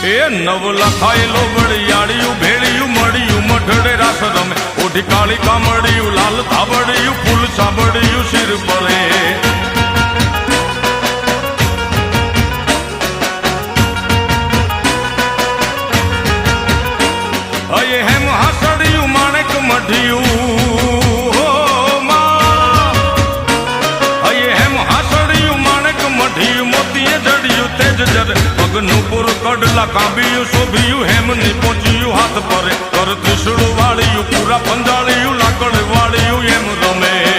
એ નવ લખાયેલો વડિયાળિયું ભેળિયું મળ્યું મઢડે રાસ રમે ઓઢી કાળી કામડિયું લાલ ધાબડિયું ફૂલ સાબડિયું શિર પરે અયે હેમ હાસડિયું માણેક મઢિયું હો માં અયે હેમ હાસડિયું માણેક મઢિયું મોતીએ જડિયું તેજ જરે પગનું પુર કડલા કાંબિયું શોભિયું હેમની પહોંચ્યું હાથ પરે કર ત્રિશુળ વાળિયું પૂરા પંજાળિયું લાકડ વાળિયું એમ રમે